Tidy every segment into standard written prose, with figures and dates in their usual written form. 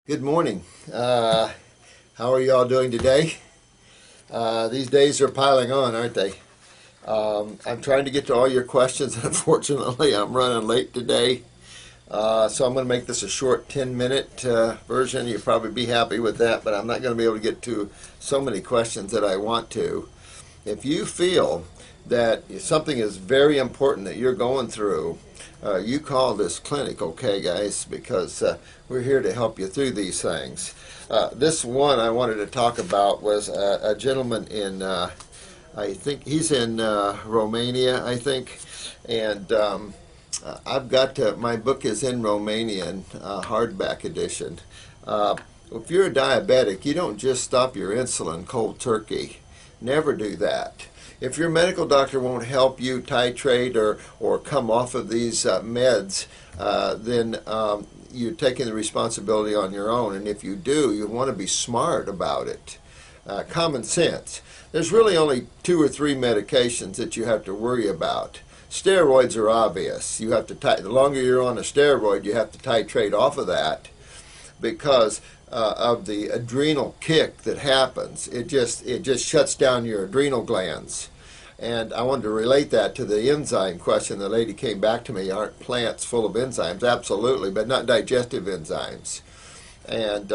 Good morning. How are you all doing today? These days are piling on, aren't they? I'm trying to get to all your questions. Unfortunately, I'm running late today. So I'm going to make this a short 10-minute version. You'll probably be happy with that, but I'm not going to be able to get to so many questions that I want to. If you feel that something is very important that you're going through, you call this clinic, okay, guys, because we're here to help you through these things. This one I wanted to talk about was a gentleman in, I think he's in Romania, I think, and I've got, my book is in Romanian, hardback edition. If you're a diabetic, you don't just stop your insulin cold turkey. Never do that. If your medical doctor won't help you titrate or come off of these meds, then you're taking the responsibility on your own. And if you do, you want to be smart about it. Common sense. There's really only 2 or 3 medications that you have to worry about. Steroids are obvious. You have to the longer you're on a steroid, you have to titrate off of that because of the adrenal kick that happens. It just shuts down your adrenal glands. And I wanted to relate that to the enzyme question. The lady came back to me, aren't plants full of enzymes? Absolutely, but not digestive enzymes. And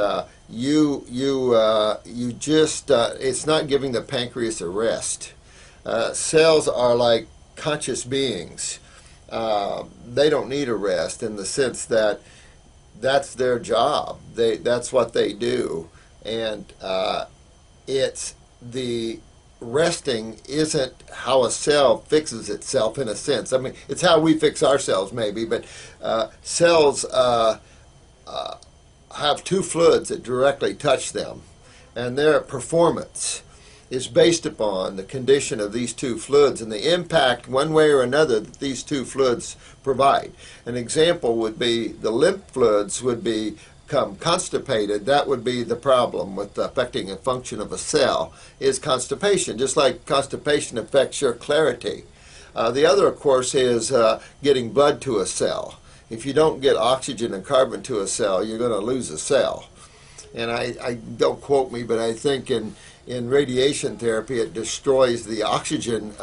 it's not giving the pancreas a rest. Cells are like conscious beings. They don't need a rest in the sense that that's their job. That's what they do. And it's the resting isn't how a cell fixes itself in a sense. I mean, it's how we fix ourselves maybe, but cells have 2 fluids that directly touch them, and their performance is based upon the condition of these 2 fluids and the impact one way or another that these 2 fluids provide. An example would be the lymph fluids would become constipated. That would be the problem with affecting the function of a cell, is constipation, just like constipation affects your clarity. The other, of course, is getting blood to a cell. If you don't get oxygen and carbon to a cell, you're going to lose a cell. And I don't quote me, but I think in radiation therapy it destroys the oxygen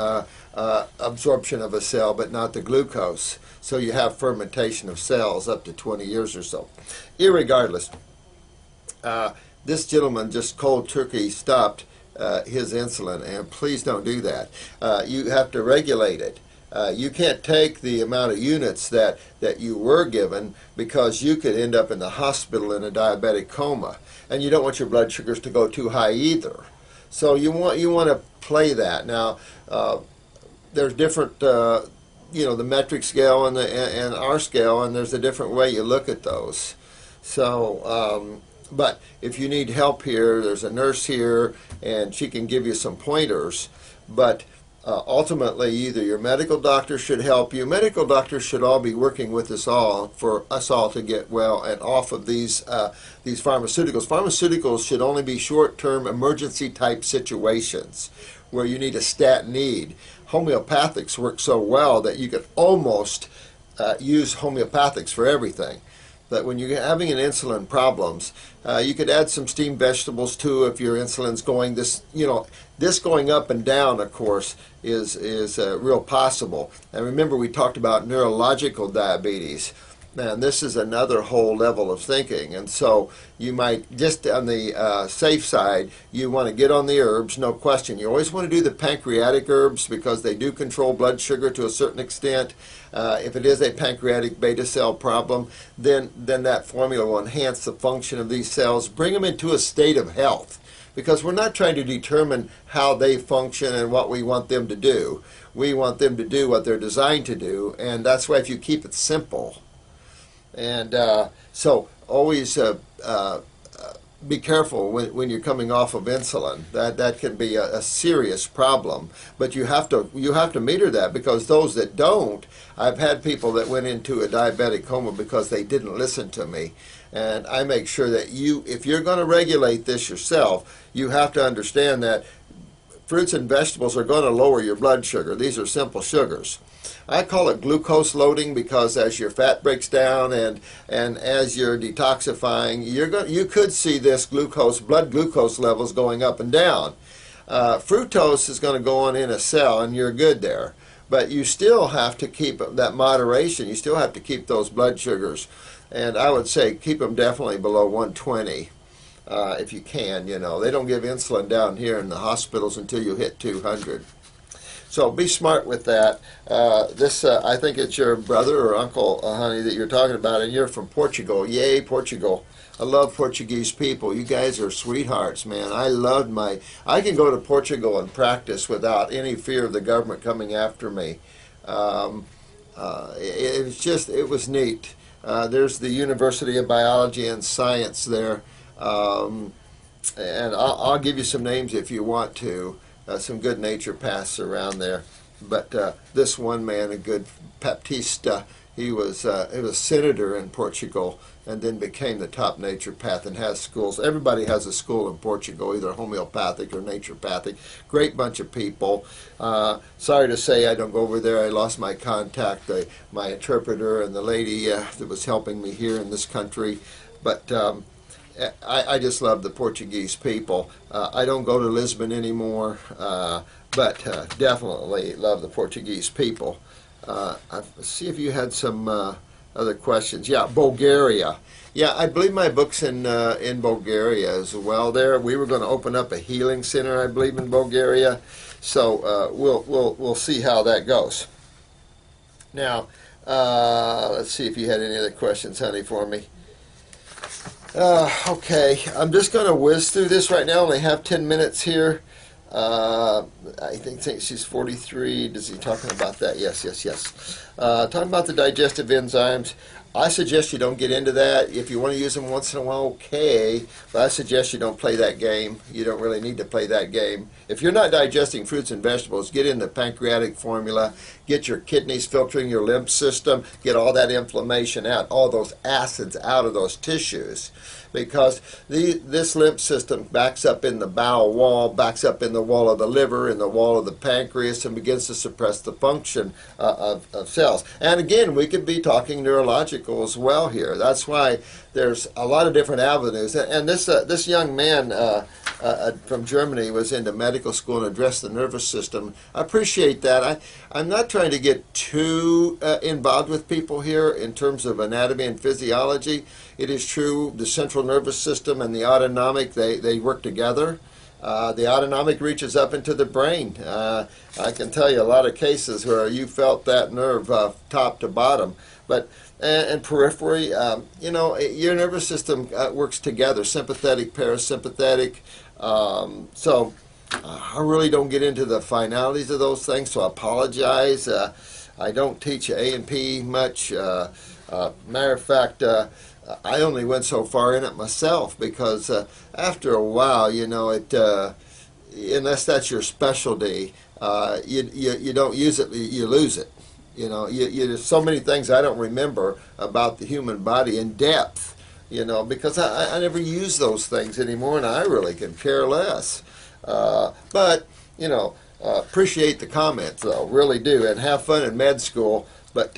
absorption of a cell, but not the glucose. So you have fermentation of cells up to 20 years or so. Irregardless, this gentleman just cold turkey stopped his insulin, and please don't do that. You have to regulate it. You can't take the amount of units that you were given, because you could end up in the hospital in a diabetic coma, and you don't want your blood sugars to go too high either. So you want to play that. Now, there's different, the metric scale and our scale, and there's a different way you look at those. So, but if you need help here, there's a nurse here, and she can give you some pointers. But ultimately, either your medical doctor should help you. Medical doctors should all be working with us all for us all to get well and off of these pharmaceuticals. Pharmaceuticals should only be short-term emergency type situations where you need a stat need. Homeopathics work so well that you could almost use homeopathics for everything. But when you're having an insulin problems, you could add some steamed vegetables too if your insulin's going this going up and down, of course, is real possible. And remember, we talked about neurological diabetes. Man, this is another whole level of thinking. And so you might, just on the safe side, you want to get on the herbs, no question. You always want to do the pancreatic herbs because they do control blood sugar to a certain extent. If it is a pancreatic beta cell problem, then that formula will enhance the function of these cells, bring them into a state of health. Because we're not trying to determine how they function and what we want them to do. We want them to do what they're designed to do, and that's why if you keep it simple. And so always be careful when you're coming off of insulin. That can be a serious problem. But you have to meter that, because those that don't, I've had people that went into a diabetic coma because they didn't listen to me. And I make sure that if you're going to regulate this yourself, you have to understand that fruits and vegetables are going to lower your blood sugar. These are simple sugars. I call it glucose loading because as your fat breaks down and as you're detoxifying, you could see this blood glucose levels going up and down. Fructose is going to go on in a cell and you're good there. But you still have to keep that moderation. You still have to keep those blood sugars. And I would say keep them definitely below 120 if you can. You know, they don't give insulin down here in the hospitals until you hit 200. So be smart with that. I think it's your brother or uncle, honey, that you're talking about, and you're from Portugal. Yay, Portugal. I love Portuguese people. You guys are sweethearts, man. I can go to Portugal and practice without any fear of the government coming after me. It was neat. There's the University of Biology and Science there. And I'll give you some names if you want to. Some good naturopaths around there. But this one man, a good Baptista, he was a senator in Portugal and then became the top naturopath and has schools. Everybody has a school in Portugal, either homeopathic or naturopathic. Great bunch of people. Sorry to say I don't go over there. I lost my contact, my interpreter and the lady that was helping me here in this country. But I just love the Portuguese people. I don't go to Lisbon anymore, but definitely love the Portuguese people. Let's see if you had some other questions. Yeah, Bulgaria. Yeah, I believe my book's in Bulgaria as well. There, we were going to open up a healing center, I believe, in Bulgaria. So we'll see how that goes. Now, let's see if you had any other questions, honey, for me. Okay, I'm just going to whiz through this right now. I only have 10 minutes here. I think she's 43. Is he talking about that? Yes. Talking about the digestive enzymes. I suggest you don't get into that. If you want to use them once in a while, okay. But I suggest you don't play that game. You don't really need to play that game. If you're not digesting fruits and vegetables, get in the pancreatic formula. Get your kidneys filtering your lymph system. Get all that inflammation out, all those acids out of those tissues. Because this lymph system backs up in the bowel wall, backs up in the wall of the liver, in the wall of the pancreas, and begins to suppress the function of cells. And again, we could be talking neurological as well here. That's why there's a lot of different avenues. And this young man from Germany was into medical school and addressed the nervous system. I appreciate that. I'm not trying to get too involved with people here in terms of anatomy and physiology. It is true the central nervous system and the autonomic, they work together. The autonomic reaches up into the brain. I can tell you a lot of cases where you felt that nerve top to bottom. But and periphery, your nervous system works together, sympathetic, parasympathetic. So I really don't get into the finalities of those things, so I apologize. I don't teach A&P much. Matter of fact, I only went so far in it myself because after a while, unless that's your specialty, you don't use it, you lose it. There's so many things I don't remember about the human body in depth, because I never use those things anymore, and I really could care less. But appreciate the comments, though, really do, and have fun in med school. But